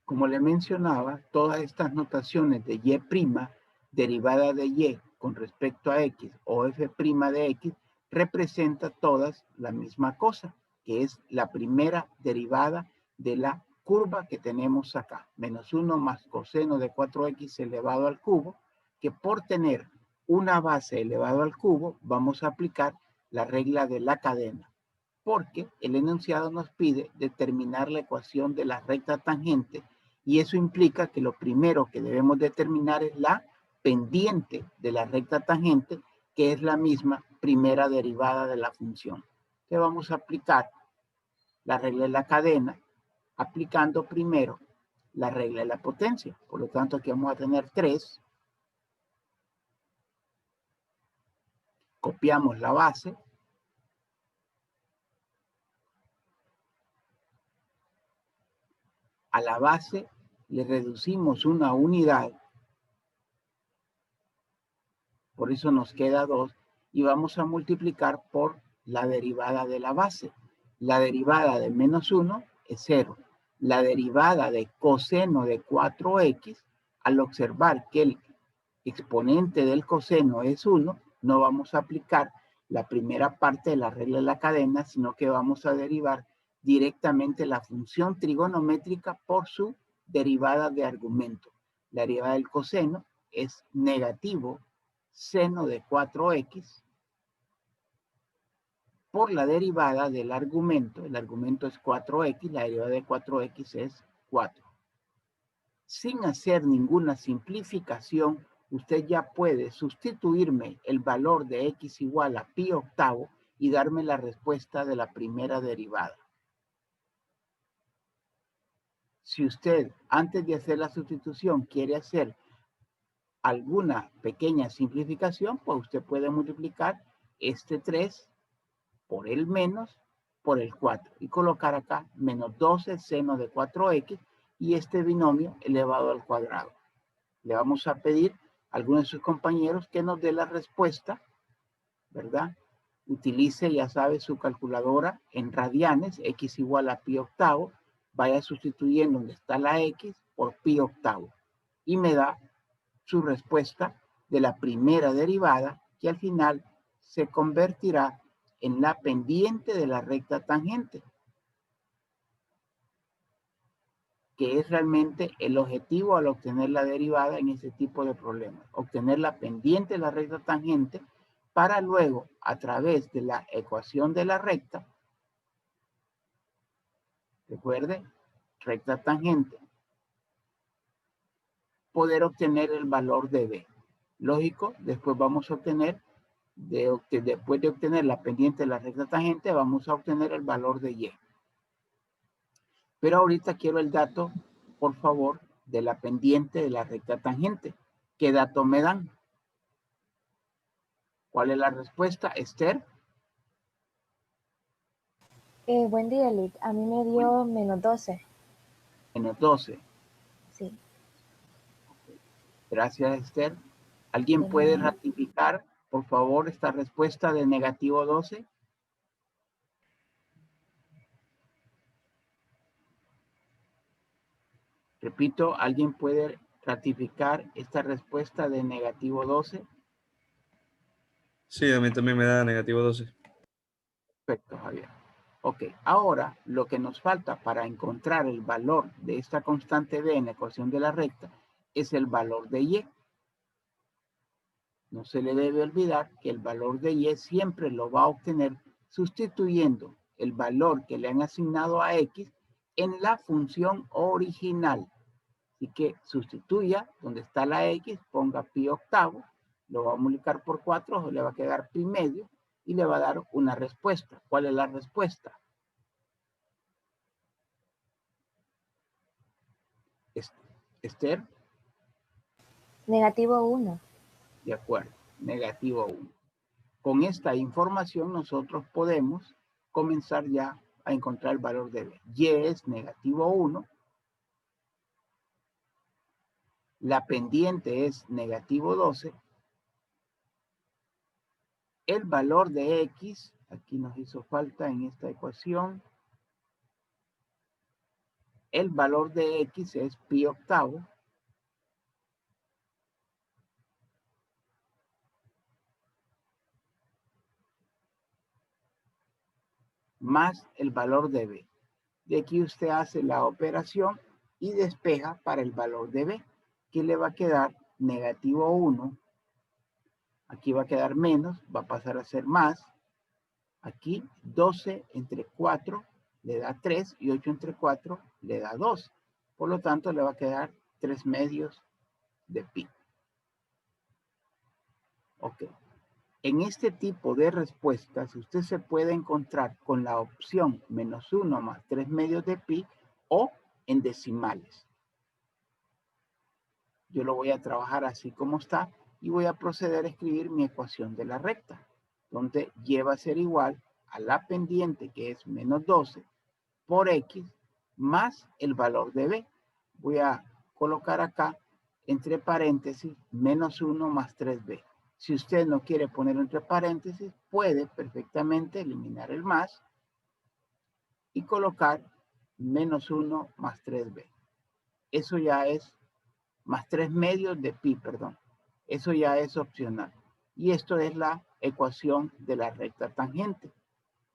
Como le mencionaba, todas estas notaciones de y', derivada de y con respecto a x o f' de x, representa todas la misma cosa, que es la primera derivada de la curva que tenemos acá, menos 1 más coseno de 4x elevado al cubo, que por tener una base elevado al cubo, vamos a aplicar la regla de la cadena, porque el enunciado nos pide determinar la ecuación de la recta tangente, y eso implica que lo primero que debemos determinar es la pendiente de la recta tangente, que es la misma primera derivada de la función. Entonces vamos a aplicar la regla de la cadena, aplicando primero la regla de la potencia. Por lo tanto, aquí vamos a tener 3. Copiamos la base. A la base le reducimos una unidad. Por eso nos queda 2. Y vamos a multiplicar por la derivada de la base. La derivada de menos 1 es 0. La derivada de coseno de 4x, al observar que el exponente del coseno es 1, no vamos a aplicar la primera parte de la regla de la cadena, sino que vamos a derivar directamente la función trigonométrica por su derivada de argumento. La derivada del coseno es negativo seno de 4x por la derivada del argumento. El argumento es 4x, la derivada de 4x es 4. Sin hacer ninguna simplificación, usted ya puede sustituirme el valor de x igual a pi octavo y darme la respuesta de la primera derivada. Si usted, antes de hacer la sustitución, quiere hacer alguna pequeña simplificación, pues usted puede multiplicar este 3 por el menos por el 4 y colocar acá menos 12 seno de 4x y este binomio elevado al cuadrado. Le vamos a pedir a alguno de sus compañeros que nos dé la respuesta, ¿verdad? Utilice, ya sabe, su calculadora en radianes, x igual a pi octavo, vaya sustituyendo donde está la x por pi octavo y me da su respuesta de la primera derivada, que al final se convertirá en la pendiente de la recta tangente, que es realmente el objetivo al obtener la derivada en ese tipo de problemas. Obtener la pendiente de la recta tangente para luego, a través de la ecuación de la recta, recuerde, recta tangente, poder obtener el valor de B. Lógico, después vamos a obtener, después de obtener la pendiente de la recta tangente, vamos a obtener el valor de Y. Pero ahorita quiero el dato, por favor, de la pendiente de la recta tangente. ¿Qué dato me dan? ¿Cuál es la respuesta, Esther? Buen día, Lick. A mí me dio menos 12. Menos 12. Sí. Gracias, Esther. ¿Alguien De puede nada. ratificar, por favor, esta respuesta de negativo 12? Repito, ¿alguien puede ratificar esta respuesta de negativo 12? Sí, a mí también me da negativo 12. Perfecto, Javier. Ok, ahora lo que nos falta para encontrar el valor de esta constante B en la ecuación de la recta es el valor de Y. No se le debe olvidar que el valor de Y siempre lo va a obtener sustituyendo el valor que le han asignado a X en la función original. Así que sustituya donde está la X, ponga pi octavo, lo va a multiplicar por 4, le va a quedar pi medio y le va a dar una respuesta. ¿Cuál es la respuesta? Esther. Negativo 1. De acuerdo, negativo 1. Con esta información nosotros podemos comenzar ya a encontrar el valor de B. Y es negativo 1. La pendiente es negativo 12. El valor de X, aquí nos hizo falta en esta ecuación, el valor de X es pi octavo más el valor de B. De aquí usted hace la operación y despeja para el valor de B, que le va a quedar negativo 1. Aquí va a quedar menos, va a pasar a ser más. Aquí 12 entre 4 le da 3 y 8 entre 4 le da 2. Por lo tanto, le va a quedar 3 medios de pi. Ok. En este tipo de respuestas, usted se puede encontrar con la opción menos 1 más 3 medios de pi o en decimales. Yo lo voy a trabajar así como está y voy a proceder a escribir mi ecuación de la recta, donde y va a ser igual a la pendiente, que es menos 12, por X más el valor de B. Voy a colocar acá entre paréntesis menos 1 más 3B. Si usted no quiere poner entre paréntesis, puede perfectamente eliminar el más y colocar menos 1 más 3B. Eso ya es más 3 medios de pi, perdón. Eso ya es opcional. Y esto es la ecuación de la recta tangente.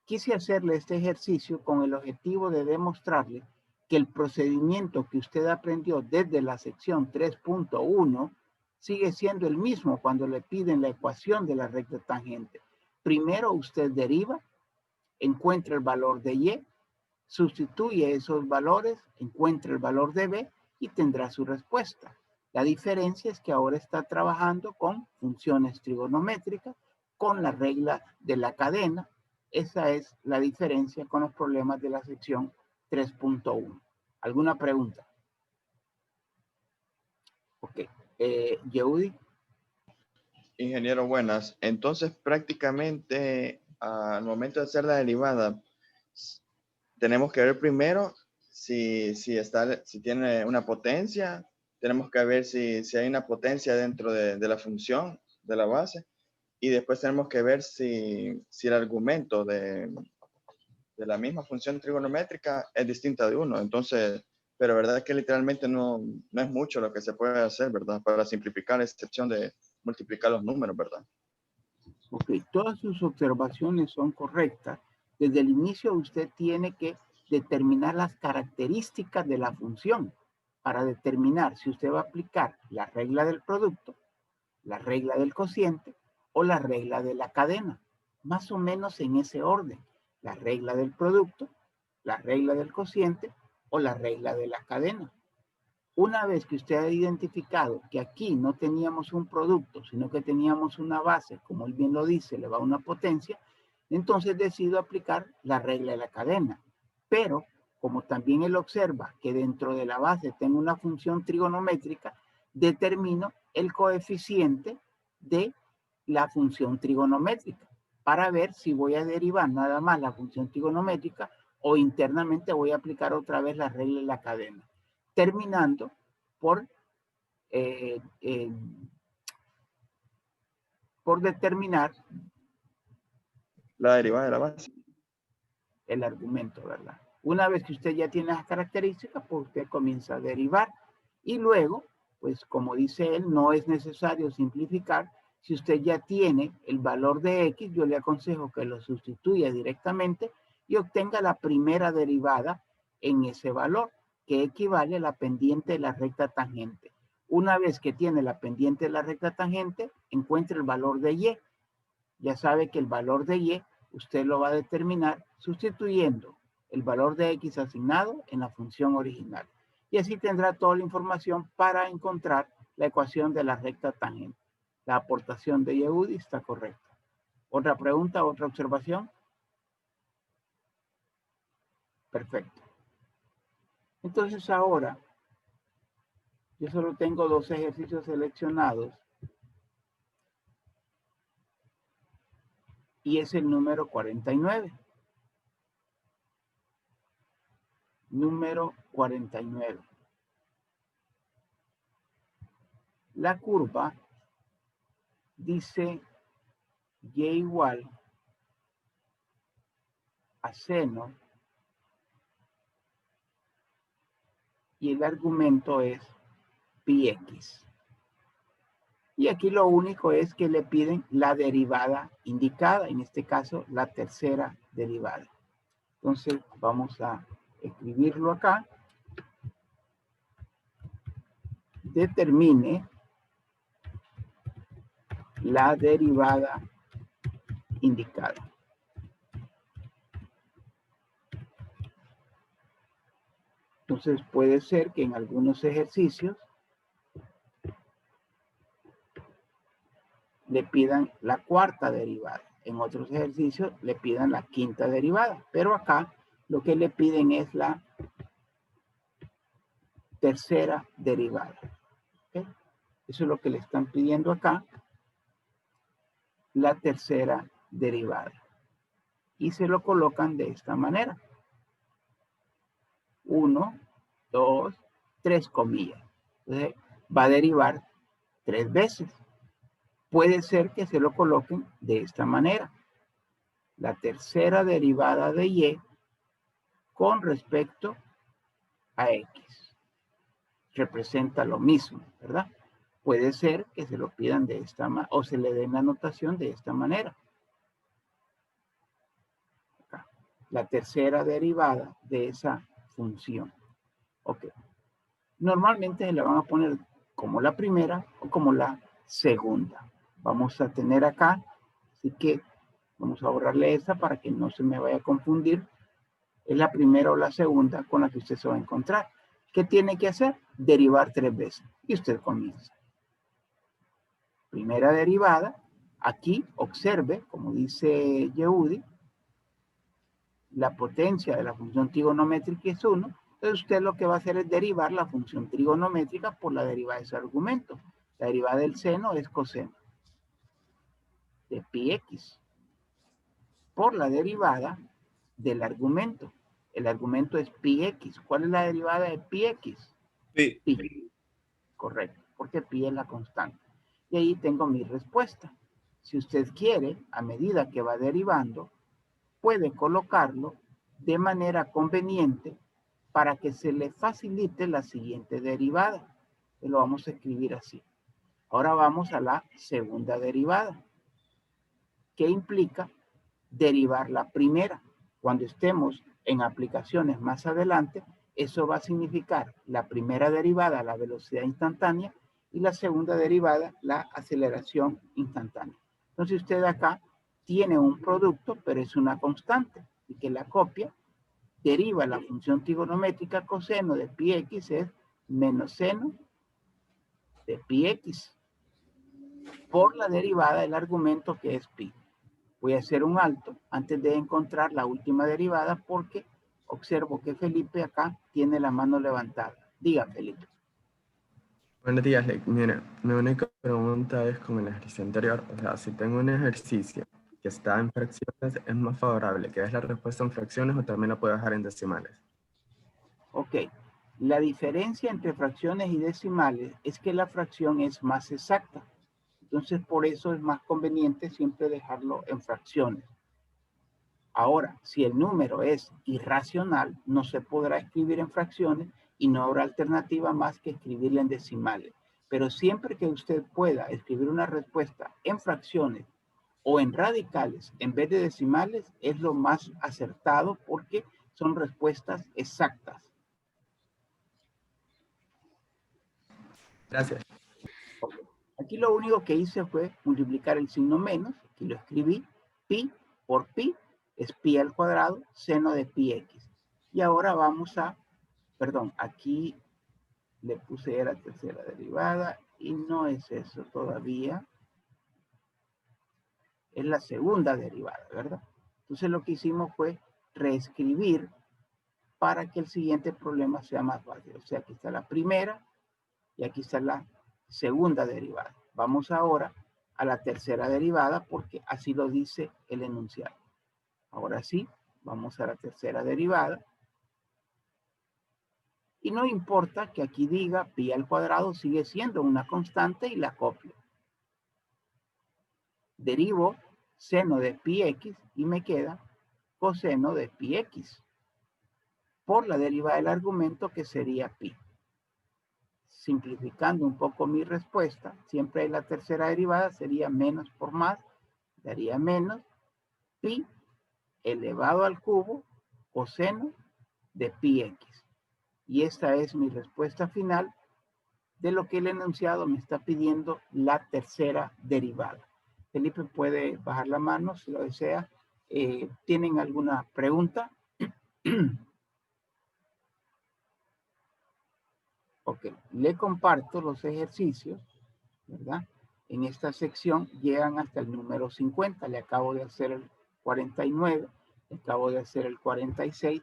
Quise hacerle este ejercicio con el objetivo de demostrarle que el procedimiento que usted aprendió desde la sección 3.1 sigue siendo el mismo cuando le piden la ecuación de la recta tangente. Primero usted deriva, encuentra el valor de y, sustituye esos valores, encuentra el valor de b y tendrá su respuesta. La diferencia es que ahora está trabajando con funciones trigonométricas, con la regla de la cadena. Esa es la diferencia con los problemas de la sección 3.1. ¿Alguna pregunta? Ok. Yehudi. Ingeniero, buenas. Entonces, prácticamente al momento de hacer la derivada, tenemos que ver primero si tiene una potencia, tenemos que ver si hay una potencia dentro de la función de la base, y después tenemos que ver si el argumento de la misma función trigonométrica es distinta de uno. Entonces, pero verdad que literalmente no es mucho lo que se puede hacer, ¿verdad? Para simplificar la excepción de multiplicar los números, ¿verdad? Ok, todas sus observaciones son correctas. Desde el inicio usted tiene que determinar las características de la función para determinar si usted va a aplicar la regla del producto, la regla del cociente o la regla de la cadena. Más o menos en ese orden. La regla del producto, la regla del cociente o la regla de la cadena. Una vez que usted ha identificado que aquí no teníamos un producto, sino que teníamos una base, como él bien lo dice, le va una potencia, entonces decido aplicar la regla de la cadena. Pero, como también él observa que dentro de la base tengo una función trigonométrica, determino el coeficiente de la función trigonométrica para ver si voy a derivar nada más la función trigonométrica o internamente voy a aplicar otra vez la regla de la cadena, terminando por determinar La derivada de la base. el argumento, ¿verdad? Una vez que usted ya tiene las características, pues usted comienza a derivar y luego, pues como dice él, no es necesario simplificar. Si usted ya tiene el valor de X, yo le aconsejo que lo sustituya directamente y obtenga la primera derivada en ese valor, que equivale a la pendiente de la recta tangente. Una vez que tiene la pendiente de la recta tangente, encuentra el valor de Y. Ya sabe que el valor de Y usted lo va a determinar sustituyendo el valor de X asignado en la función original. Y así tendrá toda la información para encontrar la ecuación de la recta tangente. La aportación de Yehudi está correcta. ¿Otra pregunta, otra observación? Perfecto. Entonces ahora, yo solo tengo dos ejercicios seleccionados y es el número 49. Número 49. La curva dice y igual a seno y el argumento es πx. Y aquí lo único es que le piden la derivada indicada, en este caso la tercera derivada. Entonces vamos a escribirlo acá. Determine la derivada indicada. Entonces puede ser que en algunos ejercicios le pidan la cuarta derivada. En otros ejercicios le pidan la quinta derivada. Pero acá lo que le piden es la tercera derivada. ¿Okay? Eso es lo que le están pidiendo acá. La tercera derivada. Y se lo colocan de esta manera. 1, 2, 3 comillas. Entonces va a derivar 3 veces. Puede ser que se lo coloquen de esta manera. La tercera derivada de y con respecto a x. Representa lo mismo, ¿verdad? Puede ser que se lo pidan de esta manera o se le den la notación de esta manera. Acá. La tercera derivada de esa función. Ok. Normalmente se la van a poner como la primera o como la segunda. Vamos a tener acá, así que vamos a borrarle esta para que no se me vaya a confundir. Es la primera o la segunda con la que usted se va a encontrar. ¿Qué tiene que hacer? Derivar 3 veces. Y usted comienza. Primera derivada. Aquí observe, como dice Yehudi, la potencia de la función trigonométrica es 1. Entonces usted lo que va a hacer es derivar la función trigonométrica por la derivada de ese argumento. La derivada del seno es coseno de πx por la derivada del argumento. El argumento es πx. ¿Cuál es la derivada de πx? Sí. Pi. Correcto, porque pi es la constante. Y ahí tengo mi respuesta. Si usted quiere, a medida que va derivando, puede colocarlo de manera conveniente para que se le facilite la siguiente derivada. Y lo vamos a escribir así. Ahora vamos a la segunda derivada, que implica derivar la primera. Cuando estemos en aplicaciones más adelante, eso va a significar la primera derivada, la velocidad instantánea, y la segunda derivada, la aceleración instantánea. Entonces usted acá tiene un producto, pero es una constante, y que la copia deriva la función trigonométrica coseno de πx es menos seno de πx por la derivada del argumento que es pi. Voy a hacer un alto antes de encontrar la última derivada porque observo que Felipe acá tiene la mano levantada. Diga, Felipe. Buenos días, Lec. Mira, mi única pregunta es con el ejercicio anterior. O sea, si tengo un ejercicio que está en fracciones, ¿es más favorable que es la respuesta en fracciones o también la puedo dejar en decimales? Ok. La diferencia entre fracciones y decimales es que la fracción es más exacta. Entonces, por eso es más conveniente siempre dejarlo en fracciones. Ahora, si el número es irracional, no se podrá escribir en fracciones y no habrá alternativa más que escribirla en decimales. Pero siempre que usted pueda escribir una respuesta en fracciones o en radicales en vez de decimales, es lo más acertado porque son respuestas exactas. Gracias. Aquí lo único que hice fue multiplicar el signo menos, aquí lo escribí, pi por pi, es pi al cuadrado, seno de πx. Y ahora vamos a, perdón, aquí le puse la tercera derivada y no es eso todavía. Es la segunda derivada, ¿verdad? Entonces lo que hicimos fue reescribir para que el siguiente problema sea más fácil. O sea, aquí está la primera y aquí está la segunda derivada. Vamos ahora a la tercera derivada porque así lo dice el enunciado. Ahora sí, vamos a la tercera derivada. Y no importa que aquí diga pi al cuadrado, sigue siendo una constante y la copio. Derivo seno de πx y me queda coseno de πx por la derivada del argumento que sería pi. simplificando un poco mi respuesta, siempre la tercera derivada sería menos por más, daría menos pi elevado al cubo coseno de pi x. Y esta es mi respuesta final de lo que el enunciado me está pidiendo la tercera derivada. Felipe puede bajar la mano si lo desea. ¿Tienen alguna pregunta? Ok, le comparto los ejercicios, ¿verdad? En esta sección llegan hasta el número 50. Le acabo de hacer el 49, le acabo de hacer el 46,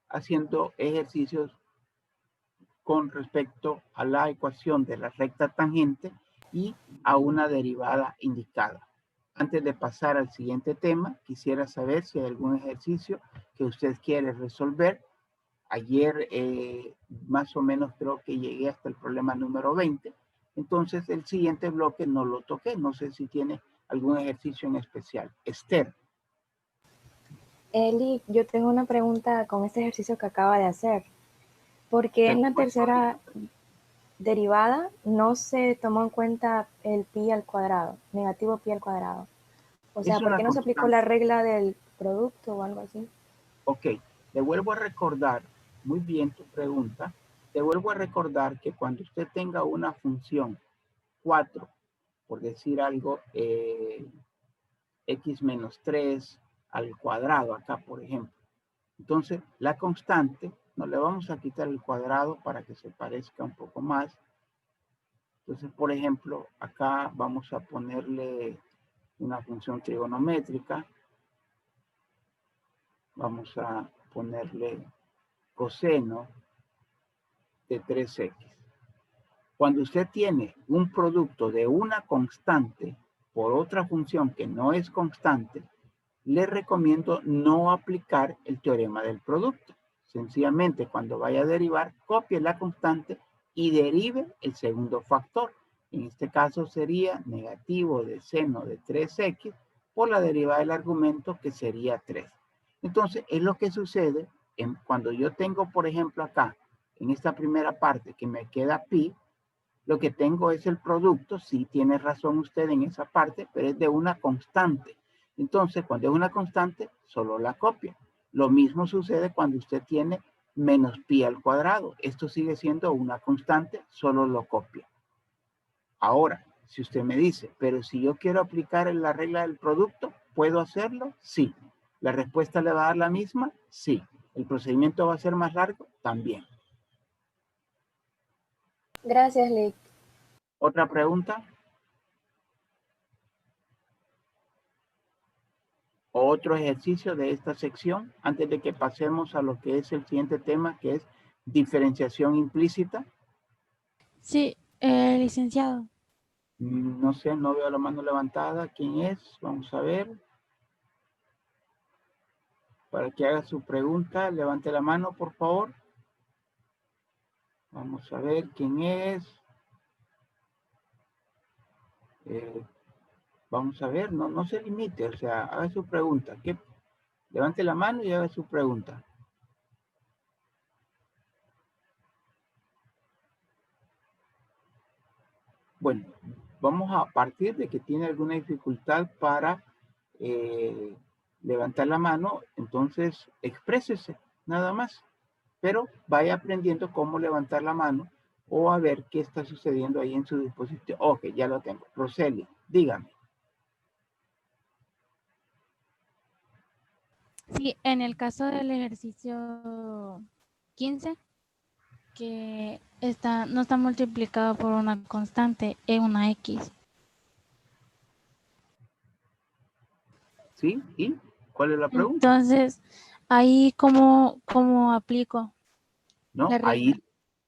haciendo ejercicios con respecto a la ecuación de la recta tangente y a una derivada indicada. Antes de pasar al siguiente tema, quisiera saber si hay algún ejercicio que usted quiere resolver. Ayer más o menos creo que llegué hasta el problema número 20. Entonces el siguiente bloque no lo toqué. No sé si tiene algún ejercicio en especial. Esther. Eli, yo tengo una pregunta con este ejercicio que acaba de hacer. Porque en la tercera derivada no se tomó en cuenta el pi al cuadrado, negativo pi al cuadrado. O sea, ¿por qué no se aplicó la regla del producto o algo así? Ok, le vuelvo a recordar, muy bien tu pregunta, te vuelvo a recordar que cuando usted tenga una función 4, por decir algo, x menos 3 al cuadrado, acá por ejemplo. Entonces, la constante, no le vamos a quitar el cuadrado para que se parezca un poco más. Entonces, por ejemplo, acá vamos a ponerle una función trigonométrica. Vamos a ponerle coseno de 3x. Cuando usted tiene un producto de una constante por otra función que no es constante, le recomiendo no aplicar el teorema del producto. Sencillamente, cuando vaya a derivar, copie la constante y derive el segundo factor. En este caso sería negativo de seno de 3x por la derivada del argumento, que sería 3. Entonces, es lo que sucede cuando yo tengo, por ejemplo, acá, en esta primera parte que me queda pi, lo que tengo es el producto. Sí, tiene razón usted en esa parte, pero es de una constante. Entonces, cuando es una constante, solo la copia. Lo mismo sucede cuando usted tiene menos pi al cuadrado. Esto sigue siendo una constante, solo lo copia. Ahora, si usted me dice, pero si yo quiero aplicar la regla del producto, ¿puedo hacerlo? Sí. ¿La respuesta le va a dar la misma? Sí. ¿El procedimiento va a ser más largo? También. Gracias, Lick. ¿Otra pregunta? Otro ejercicio de esta sección antes de que pasemos a lo que es el siguiente tema, que es diferenciación implícita. Sí, licenciado. No sé, no veo la mano levantada. ¿Quién es? Vamos a ver. Para que haga su pregunta, levante la mano, por favor. Vamos a ver quién es. Vamos a ver, no se limite, o sea, haga su pregunta. Levante la mano y haga su pregunta. Bueno, vamos a partir de que tiene alguna dificultad para levantar la mano, entonces exprésese, nada más. Pero vaya aprendiendo cómo levantar la mano o a ver qué está sucediendo ahí en su dispositivo. Ok, ya lo tengo. Roseli, dígame. Sí, en el caso del ejercicio 15, que no está multiplicado por una constante, es una X. ¿Sí? ¿Y cuál es la pregunta? Entonces, ahí ¿cómo aplico No, la regla?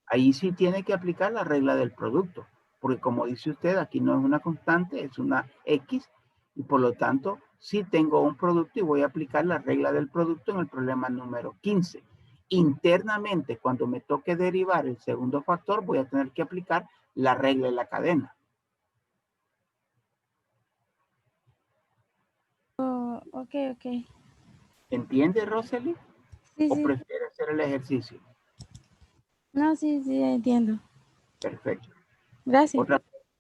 ahí sí tiene que aplicar la regla del producto, porque como dice usted, aquí no es una constante, es una X, y por lo tanto, sí tengo un producto y voy a aplicar la regla del producto en el problema número 15. Internamente, cuando me toque derivar el segundo factor, voy a tener que aplicar la regla de la cadena. Oh, ok. ¿Entiende, Rosely? Sí, ¿O sí. prefiere hacer el ejercicio? No, sí, entiendo. Perfecto. Gracias.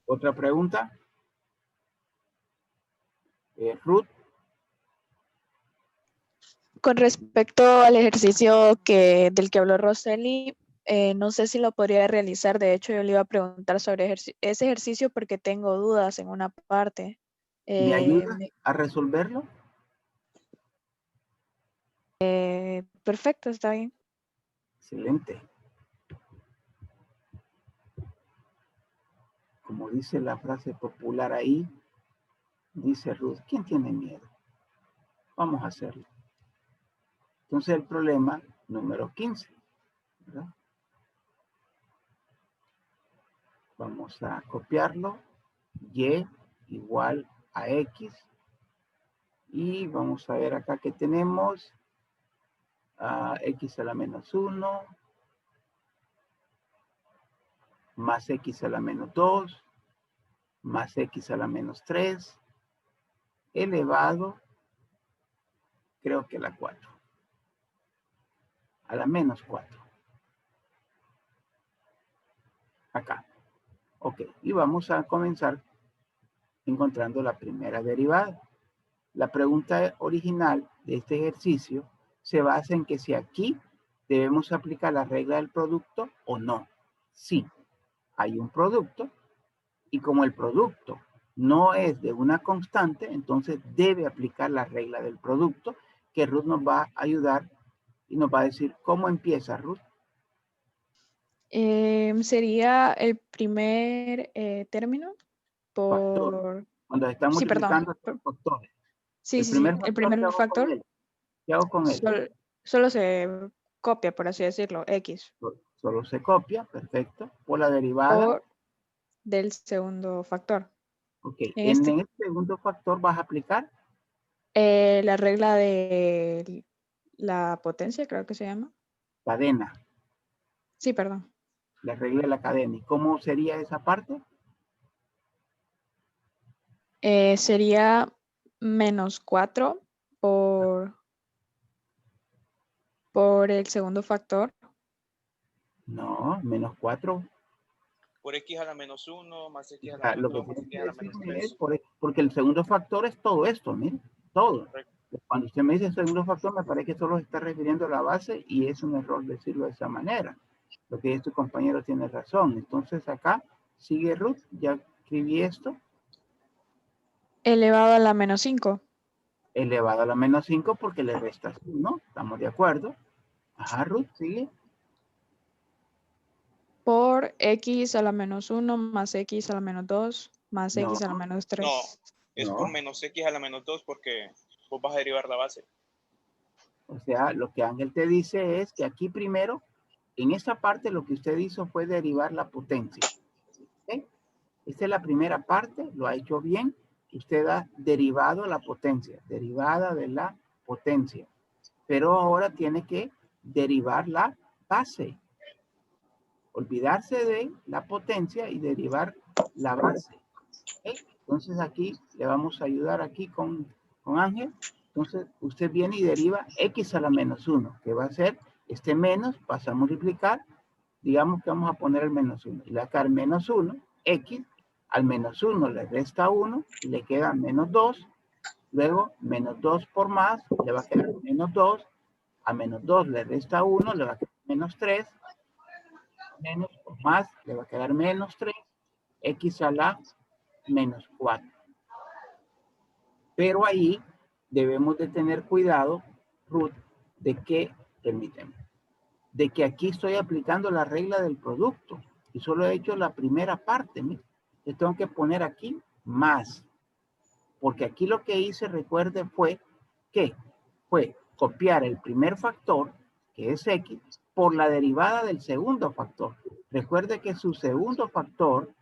¿Otra pregunta? Ruth. Con respecto al ejercicio del que habló Roseli, no sé si lo podría realizar. De hecho, yo le iba a preguntar sobre ese ejercicio porque tengo dudas en una parte. ¿Me ayuda a resolverlo? Perfecto, está bien. Excelente. Como dice la frase popular ahí, dice Ruth, ¿quién tiene miedo? Vamos a hacerlo. Entonces el problema número 15, ¿verdad? Vamos a copiarlo. Y igual a X. Y vamos a ver acá que tenemos X a la menos 1 más X a la menos 2 más X a la menos 3 elevado, creo que la 4. A la menos 4. Acá. Ok, y vamos a comenzar encontrando la primera derivada. La pregunta original de este ejercicio se basa en que si aquí debemos aplicar la regla del producto o no. Sí, hay un producto y como el producto no es de una constante, entonces debe aplicar la regla del producto que Ruth nos va a ayudar y nos va a decir cómo empieza Ruth. Sería el primer término Factor. por... Cuando están Sí, perdón. multiplicando estos factores. Sí, El sí, primer sí. El factor, ¿qué primer hago con factor él? ¿Qué hago con él? solo se copia, por así decirlo, X. Solo se copia, perfecto. Por la derivada. Por del segundo factor. Ok, En en el segundo factor vas a aplicar la regla de la potencia, creo que se llama. cadena. Sí, perdón. La regla de la cadena. ¿Y cómo sería esa parte? Sería menos 4 por el segundo factor. No, menos 4. Por X a la menos 1 más X a la menos Lo que 2 más tienes X que a la menos decirme es 3. porque el segundo factor es todo esto, miren, todo. Correcto. Cuando usted me dice segundo factor, me parece que solo se está refiriendo a la base y es un error decirlo de esa manera. Lo que este compañero tiene razón. Entonces acá sigue Ruth, ya escribí esto. Elevado a la menos 5. Elevado a la menos 5 porque le restas 1, ¿estamos de acuerdo? Ajá, Ruth, sigue. Por X a la menos 1 más X a la menos 2 más No, X a la menos 3. No, es No. por menos X a la menos 2 porque vos vas a derivar la base. O sea, lo que Ángel te dice es que aquí primero, en esta parte lo que usted hizo fue derivar la potencia. ¿Okay? Esta es la primera parte, lo ha hecho bien. Usted ha derivado la potencia, derivada de la potencia. Pero ahora tiene que derivar la base. Olvidarse de la potencia y derivar la base. ¿Okay? Entonces aquí le vamos a ayudar aquí con Ángel. Entonces usted viene y deriva X a la menos 1, que va a ser este menos, pasa a multiplicar. Digamos que vamos a poner el menos 1. Y le va a quedar menos 1, X. Al menos 1 le resta 1 y le queda menos 2. Luego, menos 2 por más, le va a quedar menos 2. A menos 2 le resta 1, le va a quedar menos 3. Menos por más, le va a quedar menos 3. X a la menos 4. Pero ahí debemos de tener cuidado, Ruth, de que, permíteme, de que aquí estoy aplicando la regla del producto y solo he hecho la primera parte. Mira. Yo tengo que poner aquí más. Porque aquí lo que hice, recuerde, fue copiar el primer factor, que es X, por la derivada del segundo factor. Recuerde que su segundo factor,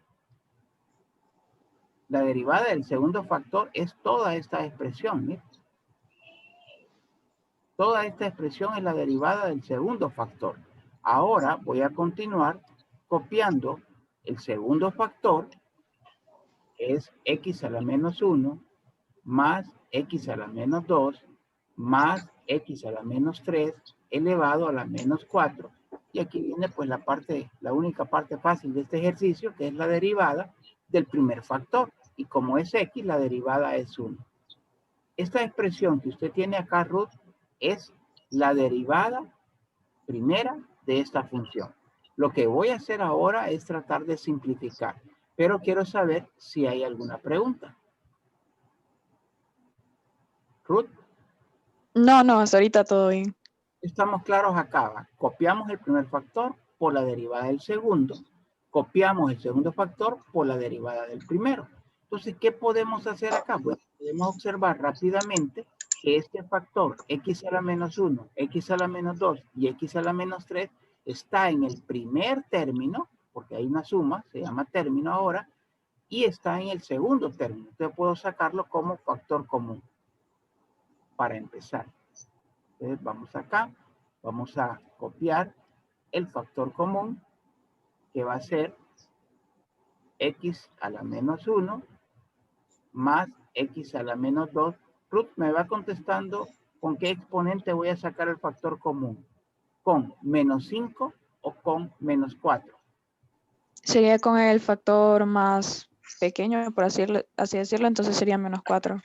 la derivada del segundo factor es toda esta expresión. ¿Mira? Toda esta expresión es la derivada del segundo factor. Ahora voy a continuar copiando el segundo factor, que es X a la menos 1, más X a la menos 2, más X a la menos 3, elevado a la menos 4. Y aquí viene pues la única parte fácil de este ejercicio, que es la derivada del primer factor. Y como es x, la derivada es 1. Esta expresión que usted tiene acá, Ruth, es la derivada primera de esta función. Lo que voy a hacer ahora es tratar de simplificar, pero quiero saber si hay alguna pregunta. Ruth. No, hasta ahorita todo bien. Estamos claros acá. ¿Va? Copiamos el primer factor por la derivada del segundo. Copiamos el segundo factor por la derivada del primero. Entonces, ¿qué podemos hacer acá? Bueno, podemos observar rápidamente que este factor x a la menos 1, x a la menos 2 y x a la menos 3 está en el primer término, porque hay una suma, se llama término ahora, y está en el segundo término. Entonces puedo sacarlo como factor común para empezar. Entonces vamos acá, vamos a copiar el factor común que va a ser x a la menos 1 más x a la menos 2. Ruth me va contestando con qué exponente voy a sacar el factor común. ¿Con menos 5 o con menos 4? Sería con el factor más pequeño, por así decirlo, entonces sería menos 4.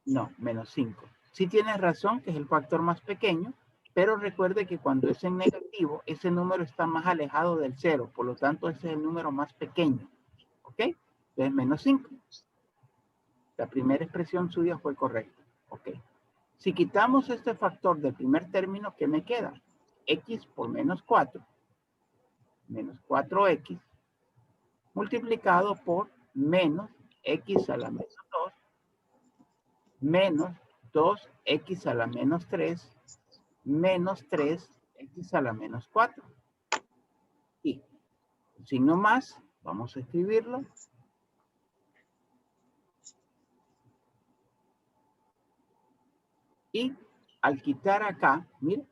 No, menos 5. Sí tienes razón que es el factor más pequeño, pero recuerde que cuando es en negativo, ese número está más alejado del 0. Por lo tanto, ese es el número más pequeño. ¿Ok? Entonces, menos 5. La primera expresión suya fue correcta. ¿Ok? Si quitamos este factor del primer término, ¿qué me queda? X por menos 4. Menos 4x multiplicado por menos x a la menos 2 menos 2x a la menos 3 menos 3x a la menos 4. Y signo más, vamos a escribirlo. Y al quitar acá, mire,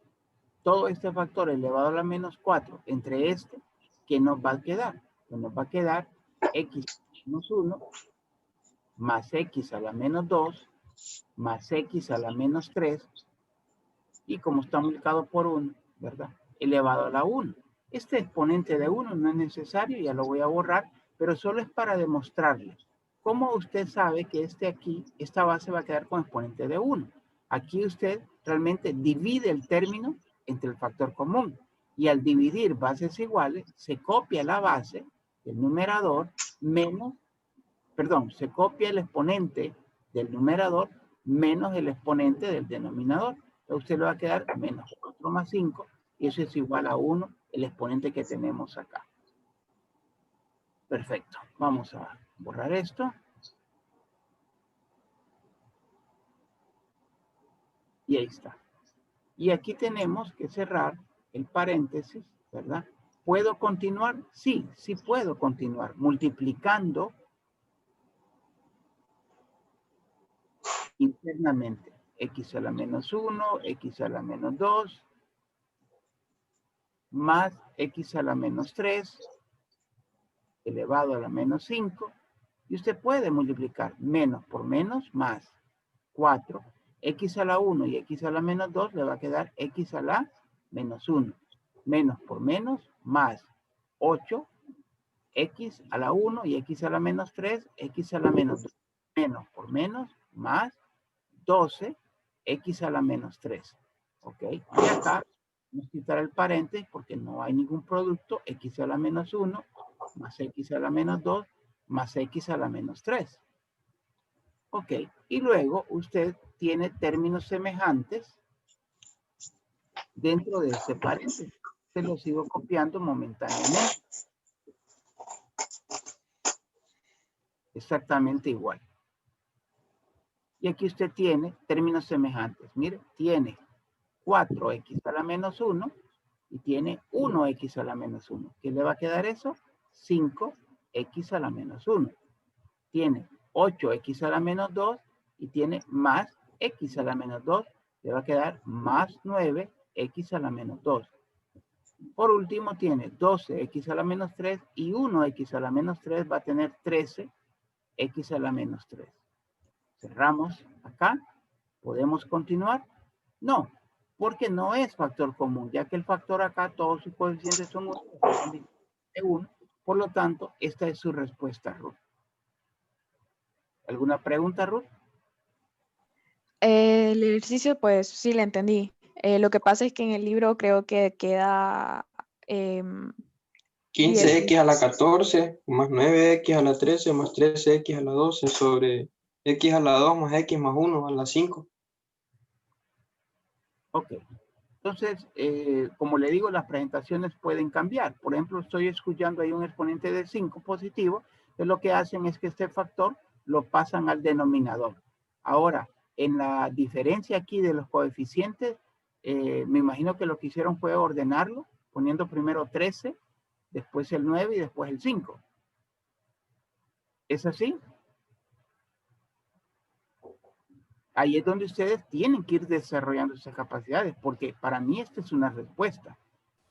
todo este factor elevado a la menos 4 entre este, ¿qué nos va a quedar? Pues nos va a quedar x menos 1 más x a la menos 2 más x a la menos 3 y como está multiplicado por 1, ¿verdad? Elevado a la 1. Este exponente de 1 no es necesario, ya lo voy a borrar, pero solo es para demostrarle cómo usted sabe que esta base va a quedar con exponente de 1. Aquí usted realmente divide el término entre el factor común y al dividir bases iguales se copia la base del numerador se copia el exponente del numerador menos el exponente del denominador. Entonces usted le va a quedar menos 4 más 5 y eso es igual a 1, el exponente que tenemos acá. Perfecto. Vamos a borrar esto. Y ahí está. Y aquí tenemos que cerrar el paréntesis, ¿verdad? ¿Puedo continuar? Sí, sí puedo continuar. Multiplicando internamente. X a la menos 1, X a la menos 2, más X a la menos 3, elevado a la menos 5. Y usted puede multiplicar menos por menos, más 4. X a la 1 y X a la menos 2 le va a quedar X a la menos 1. Menos por menos, más 8. X a la 1 y X a la menos 3, X a la menos 2. Menos por menos, más 12, X a la menos 3. ¿Ok? Y acá vamos a quitar el paréntesis porque no hay ningún producto. X a la menos 1 más X a la menos 2 más X a la menos 3. Ok. Y luego usted tiene términos semejantes dentro de ese paréntesis. Se lo sigo copiando momentáneamente. Exactamente igual. Y aquí usted tiene términos semejantes. Mire, tiene 4x a la menos 1 y tiene 1x a la menos 1. ¿Qué le va a quedar eso? 5x a la menos 1. Tiene 8x a la menos 2 y tiene más x a la menos 2. Le va a quedar más 9x a la menos 2. Por último tiene 12x a la menos 3 y 1x a la menos 3 va a tener 13x a la menos 3. Cerramos acá. ¿Podemos continuar? No, porque no es factor común, ya que el factor acá, todos sus coeficientes son 1, por lo tanto, esta es su respuesta, Ruth. ¿Alguna pregunta, Ruth? El ejercicio, pues sí, le entendí. Lo que pasa es que en el libro creo que queda 15x a la 14 más 9x a la 13 más 13x a la 12 sobre x a la 2 más x más 1 a la 5. Ok. Entonces, como le digo, las presentaciones pueden cambiar. Por ejemplo, estoy escuchando ahí un exponente de 5 positivo, que lo que hacen es que este factor lo pasan al denominador. Ahora, en la diferencia aquí de los coeficientes, me imagino que lo que hicieron fue ordenarlo, poniendo primero 13, después el 9 y después el 5. ¿Es así? Ahí es donde ustedes tienen que ir desarrollando esas capacidades, porque para mí esta es una respuesta.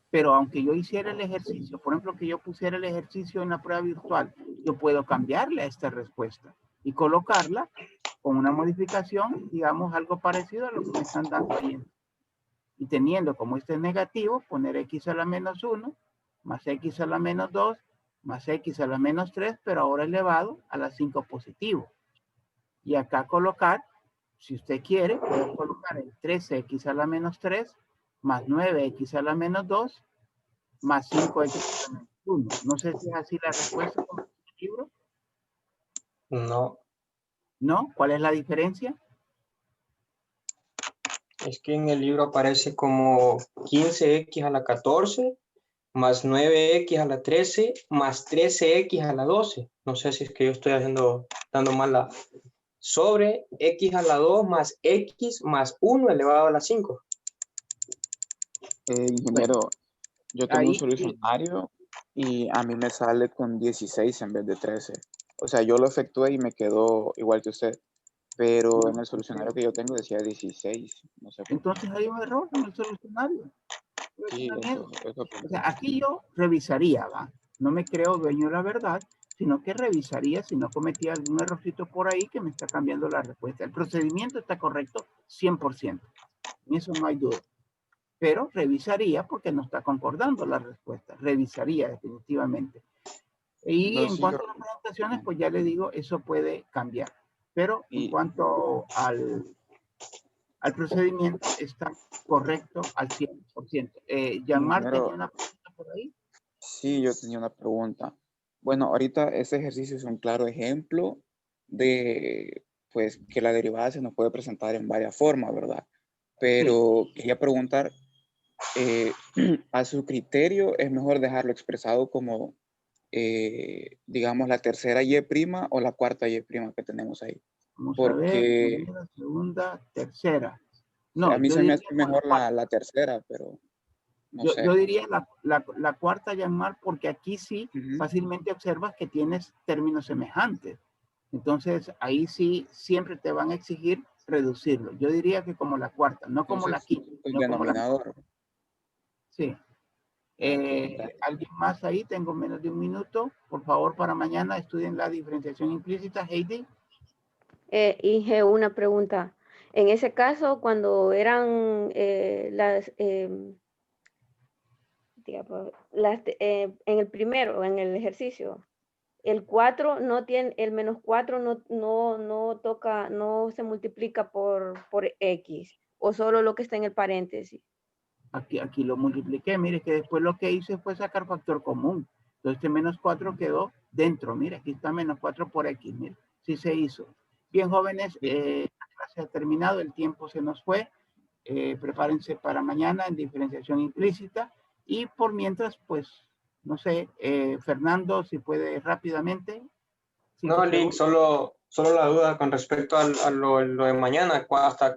Pero aunque yo hiciera el ejercicio, por ejemplo, que yo pusiera el ejercicio en la prueba virtual, yo puedo cambiarle a esta respuesta y colocarla con una modificación, digamos, algo parecido a lo que me están dando ahí. Y teniendo como este es negativo, poner x a la menos 1, más x a la menos 2, más x a la menos 3, pero ahora elevado a la 5 positivo. Y acá colocar, si usted quiere, puede colocar el 13x a la menos 3, más 9x a la menos 2, más 5x a la menos 1. No sé si es así la respuesta con el libro. No, ¿No? ¿Cuál es la diferencia? es que en el libro aparece como 15x a la 14 más 9x a la 13 más 13x a la 12. No sé si es que yo estoy dando mal la... Sobre x a la 2 más x más 1 elevado a la 5. Ingeniero, yo tengo un Ahí, solucionario y a mí me sale con 16 en vez de 13. O sea, yo lo efectué y me quedó igual que usted, pero en el solucionario que yo tengo decía 16. No sé por qué. entonces hay un error en el solucionario. Sí, eso O sea, aquí yo revisaría, ¿va? No me creo dueño de la verdad, sino que revisaría si no cometí algún errorcito por ahí que me está cambiando la respuesta. El procedimiento está correcto 100%. En eso no hay duda. Pero revisaría porque no está concordando la respuesta. Revisaría definitivamente. Y No, en sí, cuanto a las presentaciones, pues ya le digo, eso puede cambiar. Pero en cuanto al procedimiento, está correcto al 100%. Jean-Marc tenía una pregunta por ahí. Sí, yo tenía una pregunta. Bueno, ahorita este ejercicio es un claro ejemplo de, pues, que la derivada se nos puede presentar en varias formas, ¿verdad? Pero quería preguntar, a su criterio, ¿es mejor dejarlo expresado como, digamos, la tercera Y' o la cuarta Y' que tenemos ahí? Vamos a ver, Porque primera, segunda, tercera. sí, No, a mí yo se me diría hace mejor la tercera, pero no sé. yo diría la cuarta, Jean-Marc, porque aquí sí fácilmente observas que tienes términos semejantes. Entonces, ahí sí siempre te van a exigir reducirlo. Yo diría que como la cuarta, no como la quinta, El no como la denominador. Sí. ¿Alguien más ahí? Tengo menos de un minuto. Por favor, para mañana estudien la diferenciación implícita. Heidi. Inge, una pregunta. En ese caso, cuando eran en el primero, en el ejercicio, el 4 no tiene, el menos 4 no toca, no se multiplica por X, o solo lo que está en el paréntesis. Aquí lo multipliqué. Mire que después lo que hice fue sacar factor común. Entonces este menos 4 quedó dentro. Mire, aquí está menos 4 por X. Mire, sí se hizo. Bien, jóvenes, la clase ha terminado. El tiempo se nos fue. Prepárense para mañana en diferenciación implícita. Y por mientras, pues, no sé, Fernando, si puede rápidamente. No, Lick, solo la duda con respecto a lo de mañana, hasta